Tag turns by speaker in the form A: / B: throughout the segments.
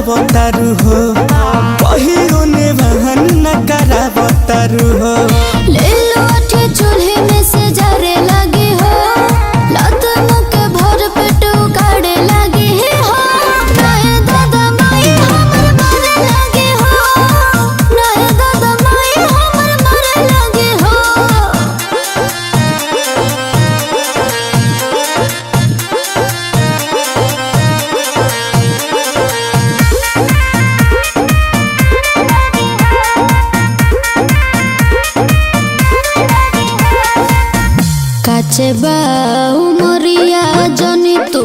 A: बतारू हो पहिरो ने बहन न करा बतारू हो
B: ले लो अठे चूल्हे में से जरे लगी हो लत मुके भर पेट उगाड़े लगी हो नहे दादा माई हमर मरे लगी हो नहे दादा माई हमर मरे लगी हो काचे बाऊ मोरिया जनी तू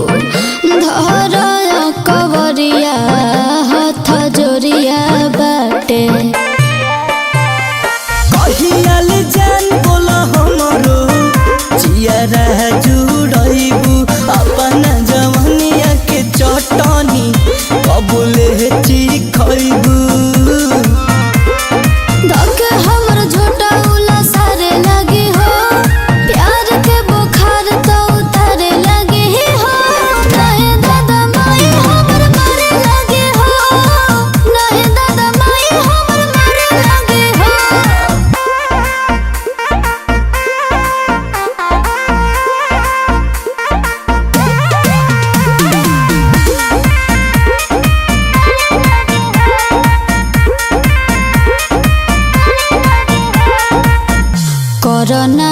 B: धर कवरिया हाथ जोरिया बाटे
A: कहियाल जान बोला हमरो चियारा जुड़ाइबू अपना जवनिया के चटनी कबूले चिखइबू
B: धके हमर झोटा उला सारे लगी हो प्यार के बुखार तो उतारे लगी हो नहे दादा माई हमर मरे लगी हो नहे दादा माई हमर मरे लगी हो करना